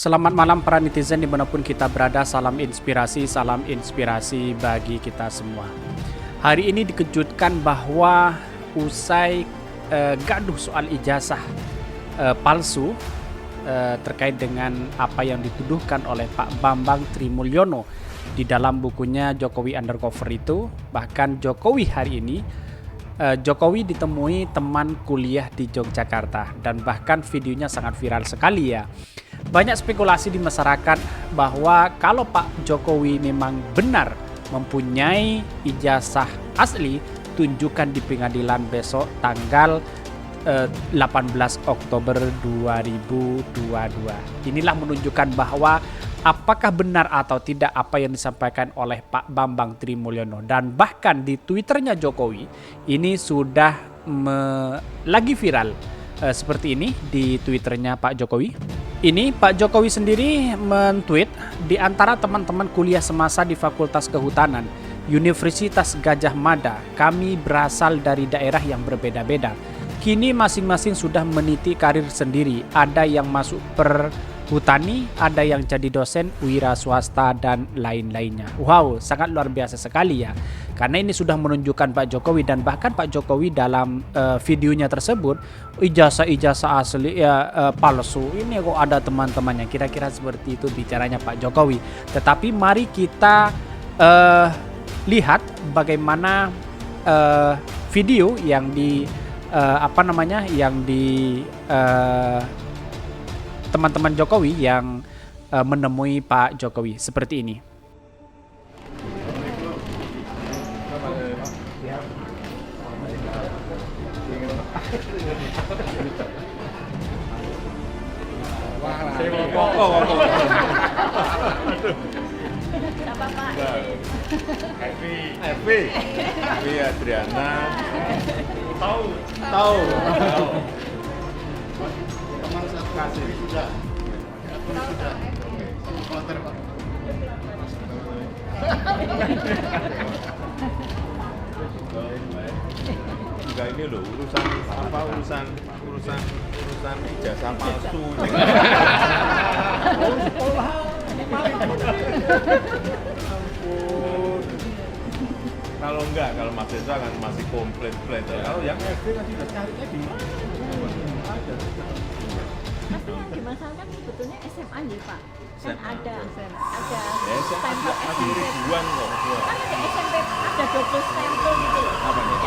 Selamat malam para netizen dimanapun kita berada, salam inspirasi bagi kita semua. Hari ini dikejutkan bahwa usai gaduh soal ijazah palsu terkait dengan apa yang dituduhkan oleh Pak Bambang Trimulyono di dalam bukunya Jokowi Undercover itu, bahkan Jokowi hari ini Jokowi ditemui teman kuliah di Yogyakarta dan bahkan videonya sangat viral sekali ya. Banyak spekulasi di masyarakat bahwa kalau Pak Jokowi memang benar mempunyai ijazah asli, tunjukkan di pengadilan besok tanggal 18 Oktober 2022. Inilah menunjukkan bahwa apakah benar atau tidak apa yang disampaikan oleh Pak Bambang Trimulyono. Dan bahkan di Twitternya Jokowi ini sudah lagi viral seperti ini di Twitternya Pak Jokowi. Ini Pak Jokowi sendiri men-tweet, di antara teman-teman kuliah semasa di Fakultas Kehutanan Universitas Gadjah Mada, kami berasal dari daerah yang berbeda-beda. Kini masing-masing sudah meniti karir sendiri. Ada yang masuk perhutani, ada yang jadi dosen, wira swasta, dan lain-lainnya. Wow, sangat luar biasa sekali ya. Karena ini sudah menunjukkan Pak Jokowi, dan bahkan Pak Jokowi dalam videonya tersebut, ijazah asli palsu. Ini kok ada teman-temannya, kira-kira seperti itu bicaranya Pak Jokowi. Tetapi mari kita lihat bagaimana video yang di teman-teman Jokowi yang menemui Pak Jokowi seperti ini. Evi Adriana tahu teman saya kasih sudah kloter Pak. Enggak, ini loh urusan ijazah palsu. Kalau Mas Desa kan masih komplain. Kalau yang SD kan sudah carinya di mana? Tapi yang dimasalahkan sebetulnya SMA ya Pak. Kan ada stempel masih ribuan kok. Kan ada SMP, ada double stempel gitu loh. Apa nih?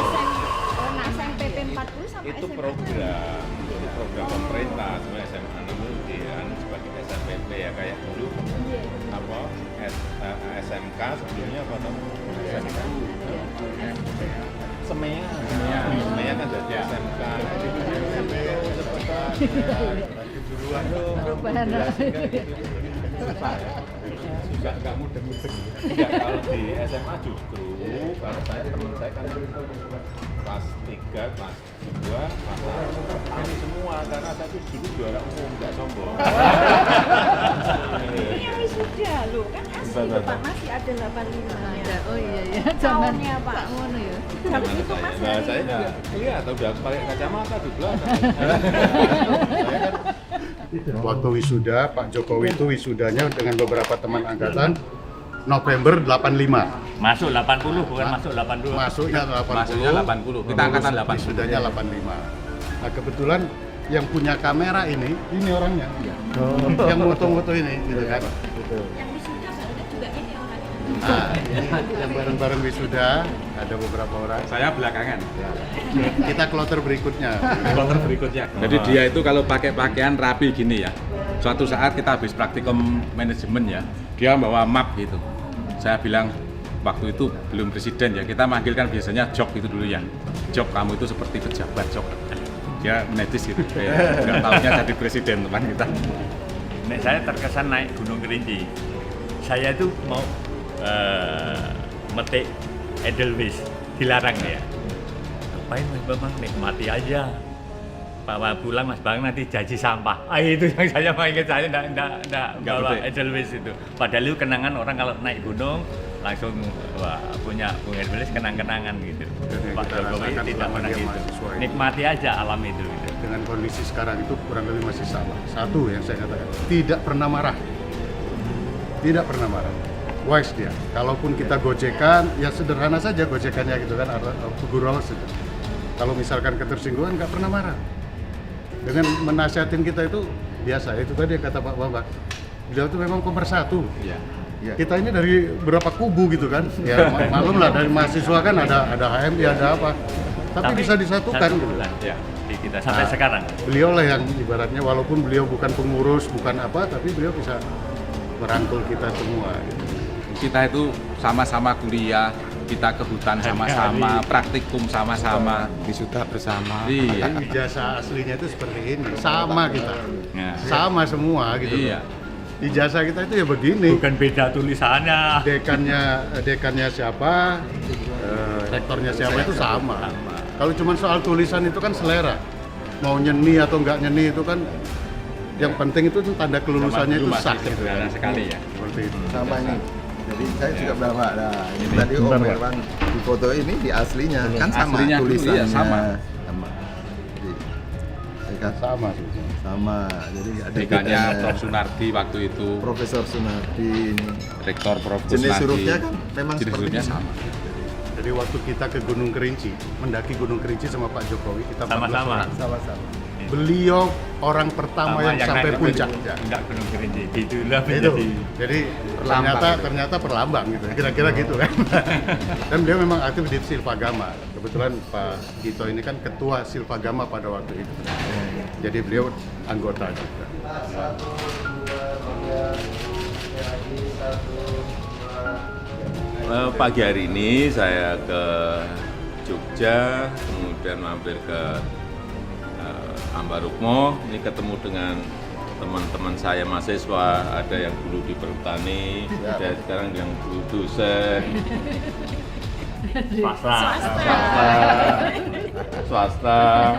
SNPP 40 sama Itu SMA. program pemerintah, semua SMA itu sebagai SNPP ya, kayak dulu apa SMK sebelumnya apa tahu? Semea kan jadi SMK. Perubahan. Juga nggak mudah-mudah. Enggak, kalau di SMA justru kalau teman saya kan kelas 3, kelas 2, ini semua karena saya itu dulu juara umum, nggak sombong. Ini yang wisuda loh, kan asli loh Pak, masih ada 85-nya. Oh iya, Tahunnya Pak. Mono ya. Kalau itu masih Nah, ada saya lima. juga lihat udah pakai kacamata di belakang. Saya kan Waktu wisuda, Pak Jokowi itu wisudanya dengan beberapa teman angkatan November 85. Masuk 80 bukan masuk 82. Masuknya 80. Masuknya 80. Kita angkatan 80. Wisudanya 85. Nah, kebetulan yang punya kamera ini orangnya. Yang foto-foto ini gitu kan. Yang wisuda barunya juga ini orangnya. Nah, ini yang bareng-bareng wisuda ada beberapa orang. saya belakangan. Kita kloter berikutnya. Kloter berikutnya. Jadi dia itu kalau pakai pakaian rapi gini ya. Suatu saat kita habis praktikum manajemen ya, dia bawa map gitu. Saya bilang waktu itu belum presiden ya, kita manggilkan biasanya Jok itu dulu ya. Jok, kamu itu seperti pejabat Jok. Dia menetis gitu. Nggak tahunya jadi presiden teman kita. Nek saya terkesan naik Gunung Kerinci. Saya itu mau metik Edelweiss, dilarang ya. Ngapain Mas Bambang, nikmati aja. Bawa pulang Mas Bambang nanti jaji sampah. Itu yang saya mau ingat, saya enggak bawa metik. Edelweiss itu. Padahal itu kenangan orang kalau naik gunung langsung wah, punya Bung Hercules kenang-kenangan gitu. Jadi Pak kita Jokowi rasakan tidak selama pernah dia gitu. mahasiswa ini. Nikmati aja alam itu gitu. Dengan kondisi sekarang itu kurang lebih masih sama. Satu yang saya katakan, tidak pernah marah. Tidak pernah marah. Wise dia. Kalaupun kita gojekan, ya sederhana saja gojekannya gitu kan, guru saja. Kalau misalkan ketersinggungan, nggak pernah marah. Dengan menasihatin kita itu biasa. Itu tadi yang kata Pak Bambang. Beliau itu memang pemersatu. Iya. Kita ini dari berapa kubu gitu kan? Ya maklum lah, dari mahasiswa kan ada HMI, ada apa. Tapi bisa disatukan gitu. Ya, di kita sampai Nah, sekarang. Beliau lah yang ibaratnya walaupun beliau bukan pengurus, bukan apa, tapi beliau bisa merangkul kita semua. Gitu. Kita itu sama-sama kuliah, kita ke hutan sama-sama, praktikum sama-sama, Wisuda bersama. iya, Kan ijazah aslinya itu seperti ini, sama kita, Nah, sama semua gitu. iya. Ijazah kita itu ya begini. bukan beda tulisannya. Dekannya siapa, rektornya siapa itu sama. Kalau cuma soal tulisan itu kan selera. Mau nyeni atau nggak nyeni itu kan yang penting itu tanda kelulusannya itu sah. Gitu. Sederhana sekali ya. Seperti itu. Sama ini. Jadi saya juga bilang Pak, nah ini tadi Om Herman di foto ini di aslinya kan sama Aslinya dulu, tulisannya. iya, sama. Jadi, saya kan Sama sih. sama. Jadi ada Dekannya bedanya. Prof. Sunardi waktu itu, Profesor Sunardi ini. Rektor Prof. Jenis Kusnadi. hurufnya kan memang Jenis seperti hurufnya ini. sama. Jadi waktu kita ke Gunung Kerinci, mendaki Gunung Kerinci sama Pak Jokowi, kita 14 Sama-sama. orang. Sama-sama. Beliau orang pertama yang sampai naik ke puncak. Enggak Gunung Kerinci. Itulah Itu. menjadi Jadi ternyata perlambang gitu. Kira-kira gitu kan. Dan beliau memang aktif di Silvagama. Kebetulan Pak Gito ini kan ketua Silvagama pada waktu itu. Jadi beliau anggota juga. Pagi hari ini saya ke Jogja, kemudian mampir ke Ambarukmo. Ini ketemu dengan teman-teman saya mahasiswa, ada yang dulu di perhutani, ada sekarang yang dulu dosen, swasta,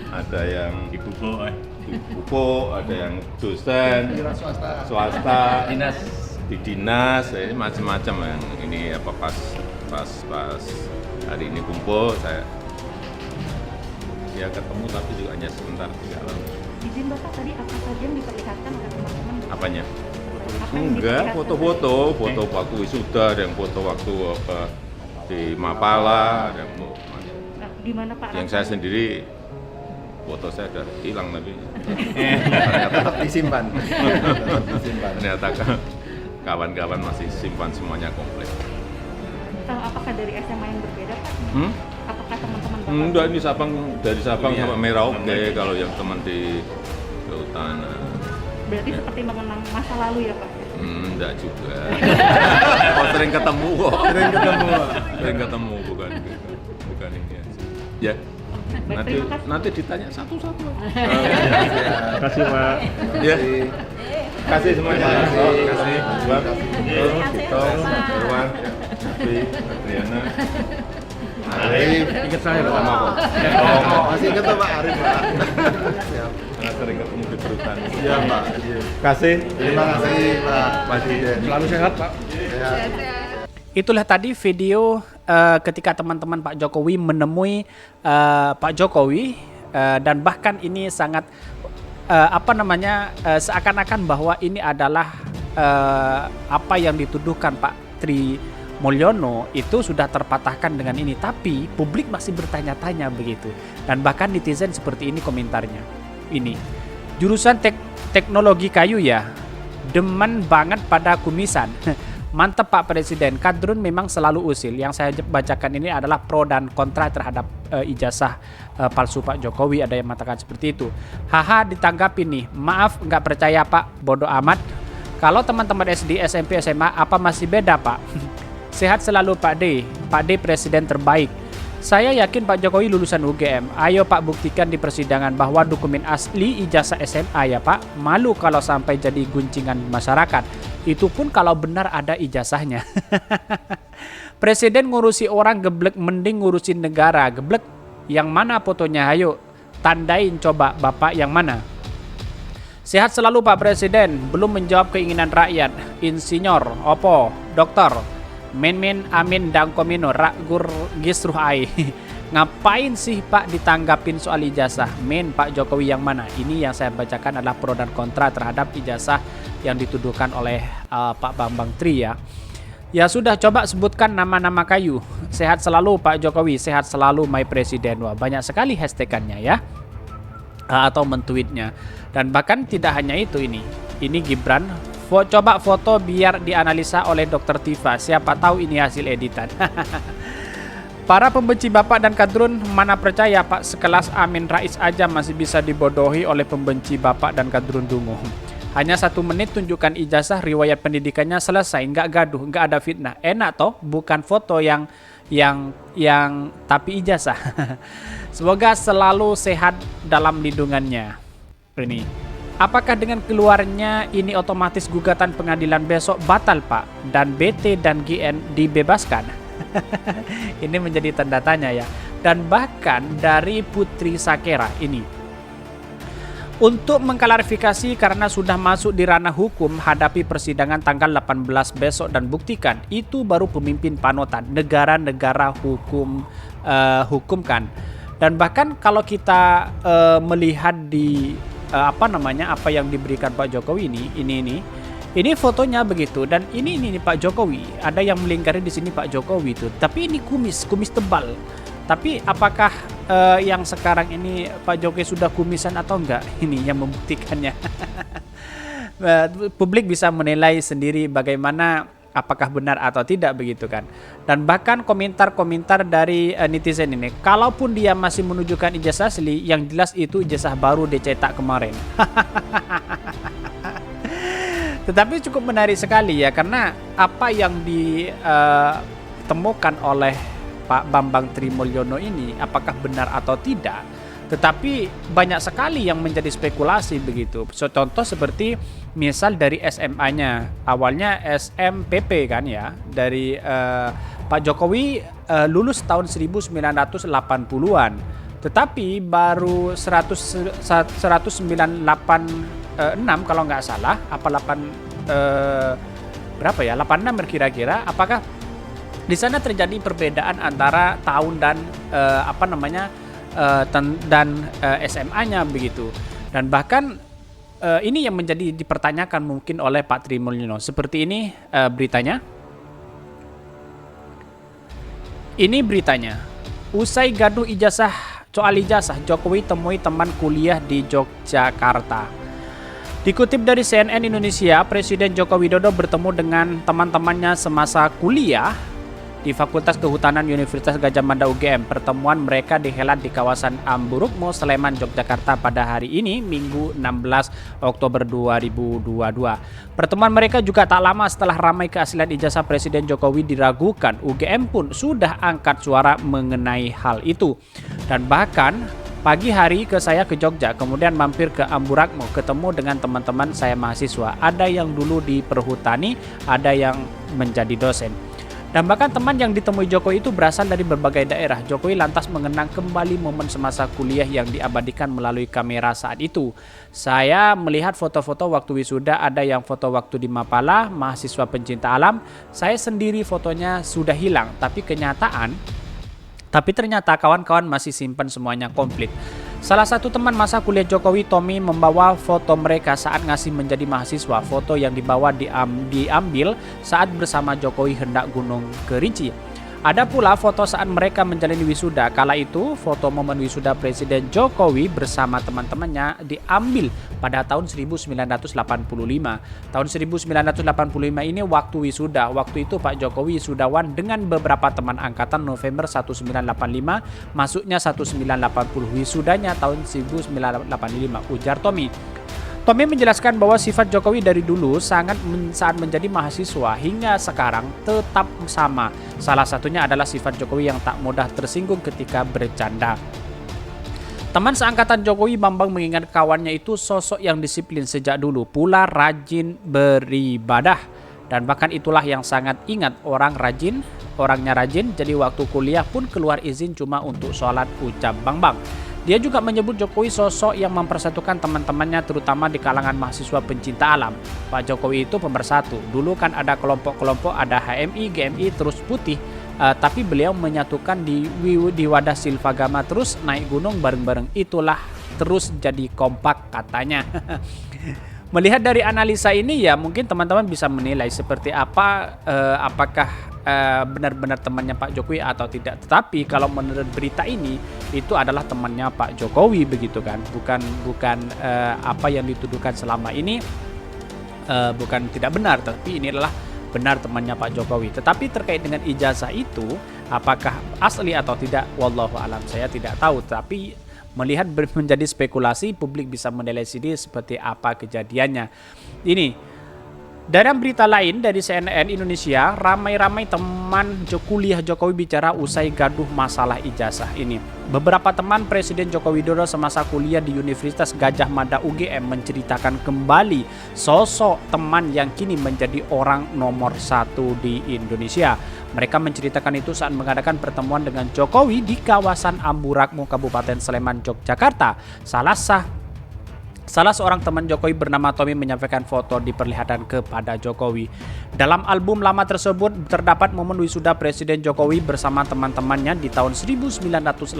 ada yang di pupuk. di pupuk, ada yang dosen, swasta, di dinas, ini macam-macam yang ini apa pas hari ini kumpul saya ya ketemu tapi juga hanya sebentar tidak lama. Izin Bapak tadi apa saja yang diperlihatkan oleh teman-teman? Apanya? Apa yang Enggak, diperlihatkan? foto-foto waktu wisuda, ada yang foto waktu apa di Mapala, ada yang Nah, di mana Pak? yang saya sendiri foto saya sudah hilang tapi Tetap disimpan. Tetap disimpan. ternyata kawan-kawan masih simpan semuanya komplit. Apakah dari SMA yang berbeda Pak? Apakah teman-teman Bapak? Enggak, ini dari Sabang sampai Merauke kalau yang teman di Kehutanan. Berarti seperti mengenang masa lalu ya Pak? Enggak juga. Oh, sering ketemu kok. Sering ketemu bukan ini aja. Ya. Baik, Nanti terima kasih. nanti ditanya satu-satu. Kasih Pak. Ya. Kasih semuanya. Kasih. Kasih. Buat Kasih, Tito, Pak. Irwan, Nabi, Adriana. Arif. Ingat saya Pak. Sama kok. Masih ingat tuh Pak Arif Pak. Siap. Sangat sering ketemu di perusahaan. Iya Pak. Kasih. Terima kasih Pak Presiden. Selalu sehat Pak. Sehat. Itulah tadi video ketika teman-teman Pak Jokowi menemui Pak Jokowi dan bahkan ini sangat seakan-akan bahwa ini adalah apa yang dituduhkan Pak Tri Mulyono itu sudah terpatahkan dengan ini, tapi publik masih bertanya-tanya begitu, dan bahkan netizen seperti ini komentarnya. Ini jurusan teknologi kayu ya, demen banget pada kumisan. Mantap Pak Presiden, kadrun memang selalu usil. Yang saya bacakan ini adalah pro dan kontra terhadap ijazah palsu Pak Jokowi. Ada yang mengatakan seperti itu. Haha, ditanggapi nih, maaf nggak percaya Pak, bodoh amat. Kalau teman-teman SD, SMP, SMA, apa masih beda Pak? Sehat selalu Pak D Presiden terbaik. Saya yakin Pak Jokowi lulusan UGM. Ayo Pak buktikan di persidangan bahwa dokumen asli ijazah SMA ya Pak. Malu kalau sampai jadi guncingan masyarakat. Itu pun kalau benar ada ijazahnya. Presiden ngurusi orang geblek, mending ngurusin negara. Geblek, yang mana fotonya? Ayo, tandain coba Bapak yang mana. Sehat selalu Pak Presiden. Belum menjawab keinginan rakyat. Insinyur, opo, dokter. Men amin dang komino ragur gisruh ai. Ngapain sih Pak ditanggapin soal ijazah? Men, Pak Jokowi yang mana? Ini yang saya bacakan adalah pro dan kontra terhadap ijazah yang dituduhkan oleh Pak Bambang Tri ya. Ya sudah, coba sebutkan nama-nama kayu. Sehat selalu Pak Jokowi, sehat selalu my presiden. Wah, banyak sekali hashtagannya ya. Atau mentweetnya. Dan bahkan tidak hanya itu ini. Ini Gibran. Coba foto biar dianalisa oleh Dr. Tifa. Siapa tahu ini hasil editan. Para pembenci Bapak dan Kadrun, mana percaya Pak sekelas Amin Rais aja masih bisa dibodohi oleh pembenci Bapak dan Kadrun Dungu. Hanya 1 menit tunjukkan ijazah, riwayat pendidikannya selesai, nggak gaduh, nggak ada fitnah. Enak toh, bukan foto yang tapi ijazah. Semoga selalu sehat dalam lindungannya. Ini. Apakah dengan keluarnya ini otomatis gugatan pengadilan besok batal Pak dan BT dan GN dibebaskan? Ini menjadi tanda tanya ya. Dan bahkan dari Putri Sakera ini, untuk mengklarifikasi karena sudah masuk di ranah hukum, hadapi persidangan tanggal 18 besok dan buktikan itu baru pemimpin panutan negara-negara hukumkan. Dan bahkan kalau kita melihat di apa yang diberikan Pak Jokowi ini fotonya begitu, dan ini Pak Jokowi. Ada yang melingkari di sini Pak Jokowi itu. Tapi ini kumis tebal. Tapi apakah yang sekarang ini Pak Jokowi sudah kumisan atau enggak? Ini yang membuktikannya. Publik bisa menilai sendiri bagaimana apakah benar atau tidak begitu kan. Dan bahkan komentar-komentar dari netizen ini, kalaupun dia masih menunjukkan ijazah asli, yang jelas itu ijazah baru dicetak kemarin. Tetapi cukup menarik sekali ya, karena apa yang ditemukan oleh Pak Bambang Tri Mulyono ini apakah benar atau tidak, tetapi banyak sekali yang menjadi spekulasi begitu. Contoh seperti misal dari SMA-nya, awalnya SMPP kan ya, dari Pak Jokowi lulus tahun 1980-an, tetapi baru 1996 kalau nggak salah, apa 86 kira-kira. Apakah di sana terjadi perbedaan antara tahun dan SMA-nya begitu. Dan bahkan ini yang menjadi dipertanyakan mungkin oleh Pak Tri Mulyono. Seperti ini beritanya. Ini beritanya. Usai gaduh soal ijazah, Jokowi temui teman kuliah di Yogyakarta. Dikutip dari CNN Indonesia, Presiden Joko Widodo bertemu dengan teman-temannya semasa kuliah di Fakultas Kehutanan Universitas Gadjah Mada UGM. Pertemuan mereka dihelat di kawasan Amburukmo, Sleman, Yogyakarta pada hari ini, Minggu 16 Oktober 2022. Pertemuan mereka juga tak lama setelah ramai keaslian ijazah Presiden Jokowi diragukan. UGM pun sudah angkat suara mengenai hal itu. Dan bahkan pagi hari saya ke Jogja, kemudian mampir ke Amburukmo, ketemu dengan teman-teman saya mahasiswa. Ada yang dulu di perhutani, ada yang menjadi dosen. Dan bahkan teman yang ditemui Jokowi itu berasal dari berbagai daerah. Jokowi lantas mengenang kembali momen semasa kuliah yang diabadikan melalui kamera saat itu. Saya melihat foto-foto waktu wisuda, ada yang foto waktu di Mapala, mahasiswa pencinta alam. Saya sendiri fotonya sudah hilang, tapi ternyata kawan-kawan masih simpan semuanya komplit. Salah satu teman masa kuliah Jokowi, Tommy, membawa foto mereka saat ngasih menjadi mahasiswa. Foto yang dibawa diambil saat bersama Jokowi hendak Gunung Kerinci. Ada pula foto saat mereka menjalani wisuda. Kala itu, foto momen wisuda Presiden Jokowi bersama teman-temannya diambil pada tahun 1985. Tahun 1985 ini waktu wisuda. Waktu itu Pak Jokowi wisudawan dengan beberapa teman angkatan November 1985, masuknya 1980. Wisudanya tahun 1985, ujar Tommy. Tommy menjelaskan bahwa sifat Jokowi dari dulu saat menjadi mahasiswa hingga sekarang tetap sama. Salah satunya adalah sifat Jokowi yang tak mudah tersinggung ketika bercanda. Teman seangkatan Jokowi, Bambang, mengingat kawannya itu sosok yang disiplin sejak dulu, pula rajin beribadah. Dan bahkan itulah yang sangat ingat, orangnya rajin, jadi waktu kuliah pun keluar izin cuma untuk sholat, ucap Bambang. Dia juga menyebut Jokowi sosok yang mempersatukan teman-temannya terutama di kalangan mahasiswa pencinta alam. Pak Jokowi itu pemersatu. Dulu kan ada kelompok-kelompok, ada HMI, GMI, terus putih. Tapi beliau menyatukan di wadah Silvagama, terus naik gunung bareng-bareng. Itulah terus jadi kompak katanya. Melihat dari analisa ini ya mungkin teman-teman bisa menilai seperti apa, apakah benar-benar temannya Pak Jokowi atau tidak. Tetapi kalau menurut berita ini itu adalah temannya Pak Jokowi begitu kan, bukan apa yang dituduhkan selama ini bukan tidak benar, tapi ini adalah benar temannya Pak Jokowi. Tetapi terkait dengan ijazah itu apakah asli atau tidak, wallahu alam, saya tidak tahu. Tapi melihat menjadi spekulasi, publik bisa menilai sendiri seperti apa kejadiannya. Ini dalam berita lain dari CNN Indonesia, ramai-ramai teman kuliah Jokowi bicara usai gaduh masalah ijazah ini. Beberapa teman Presiden Joko Widodo semasa kuliah di Universitas Gadjah Mada UGM menceritakan kembali sosok teman yang kini menjadi orang nomor 1 di Indonesia. Mereka menceritakan itu saat mengadakan pertemuan dengan Jokowi di kawasan Amburakmu, Kabupaten Sleman, Yogyakarta. Salah seorang teman Jokowi bernama Tommy menyampaikan foto diperlihatkan kepada Jokowi. Dalam album lama tersebut terdapat momen wisuda Presiden Jokowi bersama teman-temannya di tahun 1985.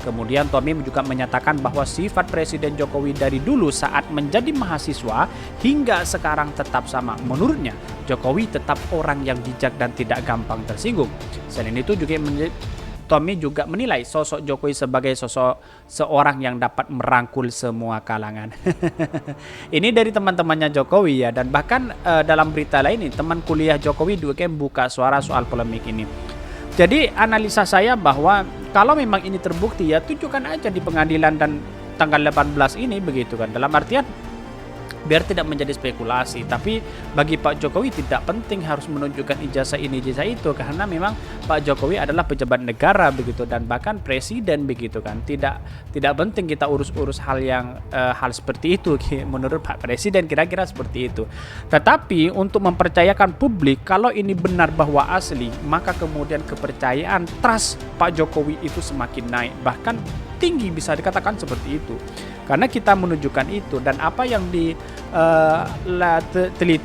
Kemudian Tommy juga menyatakan bahwa sifat Presiden Jokowi dari dulu saat menjadi mahasiswa hingga sekarang tetap sama. Menurutnya, Jokowi tetap orang yang bijak dan tidak gampang tersinggung. Selain itu juga Tommy juga menilai sosok Jokowi sebagai sosok seorang yang dapat merangkul semua kalangan. Ini dari teman-temannya Jokowi ya, dan bahkan dalam berita lain ini teman kuliah Jokowi juga buka suara soal polemik ini. Jadi analisa saya bahwa kalau memang ini terbukti ya tunjukkan aja di pengadilan dan tanggal 18 ini begitu kan. Dalam artian biar tidak menjadi spekulasi, tapi bagi Pak Jokowi tidak penting harus menunjukkan ijazah ini ijazah itu, karena memang Pak Jokowi adalah pejabat negara begitu dan bahkan presiden begitu kan. Tidak penting kita urus-urus hal seperti itu menurut Pak Presiden, kira-kira seperti itu. Tetapi untuk mempercayakan publik kalau ini benar bahwa asli, maka kemudian kepercayaan trust Pak Jokowi itu semakin naik, bahkan tinggi bisa dikatakan seperti itu. Karena kita menunjukkan itu dan apa yang diteliti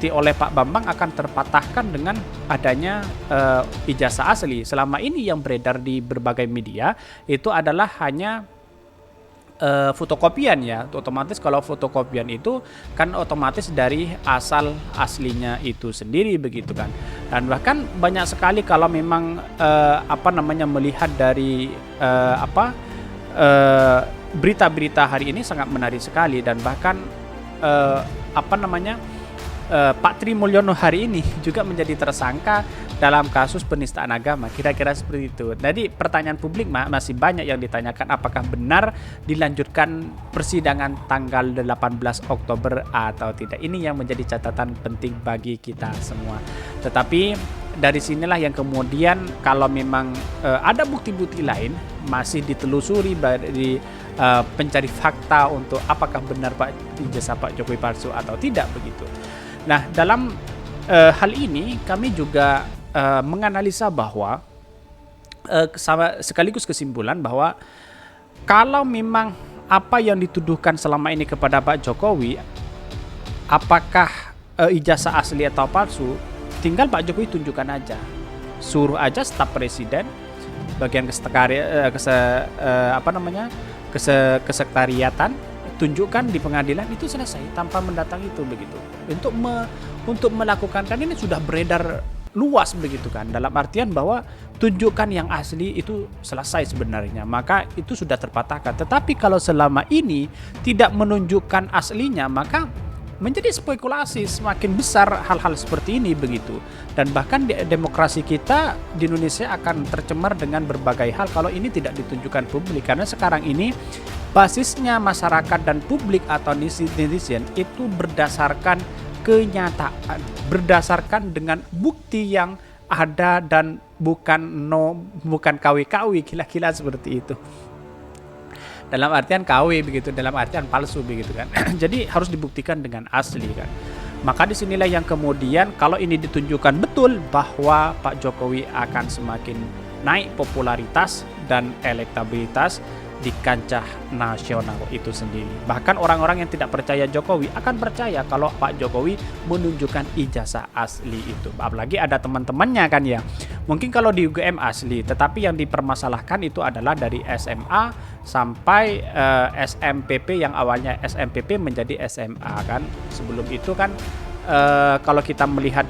oleh Pak Bambang akan terpatahkan dengan adanya ijazah asli. Selama ini yang beredar di berbagai media itu adalah hanya fotokopian ya. Otomatis kalau fotokopian itu kan otomatis dari asal aslinya itu sendiri begitu kan. Dan bahkan banyak sekali kalau memang melihat dari berita-berita hari ini sangat menarik sekali dan bahkan Pak Tri Mulyono hari ini juga menjadi tersangka dalam kasus penistaan agama, kira-kira seperti itu. Jadi pertanyaan publik masih banyak yang ditanyakan, apakah benar dilanjutkan persidangan tanggal 18 Oktober atau tidak. Ini yang menjadi catatan penting bagi kita semua. Tetapi dari sinilah yang kemudian kalau memang ada bukti-bukti lain masih ditelusuri dari pencari fakta untuk apakah benar ijazah Pak Jokowi palsu atau tidak begitu. Nah, dalam hal ini kami juga menganalisa bahwa sekaligus kesimpulan bahwa kalau memang apa yang dituduhkan selama ini kepada Pak Jokowi, apakah ijazah asli atau palsu, tinggal Pak Jokowi tunjukkan aja, suruh aja staf presiden, bagian kesekretariatan, tunjukkan di pengadilan, itu selesai tanpa mendatangi itu begitu. Untuk melakukan, kan ini sudah beredar luas begitu kan, dalam artian bahwa tunjukkan yang asli itu selesai sebenarnya, maka itu sudah terpatahkan. Tetapi kalau selama ini tidak menunjukkan aslinya, maka menjadi spekulasi semakin besar hal-hal seperti ini begitu. Dan bahkan demokrasi kita di Indonesia akan tercemar dengan berbagai hal kalau ini tidak ditunjukkan publik. Karena sekarang ini basisnya masyarakat dan publik atau netizen itu berdasarkan kenyataan, berdasarkan dengan bukti yang ada dan bukan KW-KW, gila-gila seperti itu. Dalam artian KW begitu, dalam artian palsu begitu kan. Jadi harus dibuktikan dengan asli kan. Maka disinilah yang kemudian kalau ini ditunjukkan betul bahwa Pak Jokowi akan semakin naik popularitas dan elektabilitas, di kancah nasional itu sendiri. Bahkan orang-orang yang tidak percaya Jokowi akan percaya kalau Pak Jokowi menunjukkan ijazah asli itu. Apalagi ada teman-temannya kan ya. Mungkin kalau di UGM asli, tetapi yang dipermasalahkan itu adalah dari SMA sampai SMPP yang awalnya SMPP menjadi SMA kan. Sebelum itu kan kalau kita melihat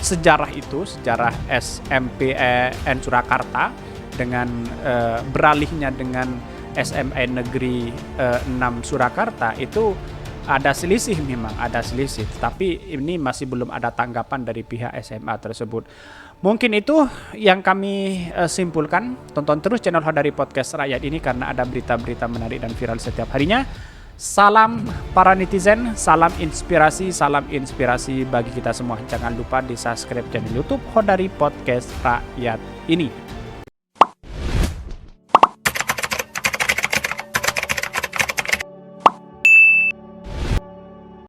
sejarah itu, sejarah SMPN Surakarta dengan beralihnya dengan SMA Negeri 6 Surakarta itu ada selisih, memang ada selisih, tapi ini masih belum ada tanggapan dari pihak SMA tersebut. Mungkin itu yang kami simpulkan. Tonton terus channel Hodari Podcast Rakyat ini karena ada berita-berita menarik dan viral setiap harinya. Salam para netizen, salam inspirasi bagi kita semua. Jangan lupa di subscribe channel YouTube Hodari Podcast Rakyat ini.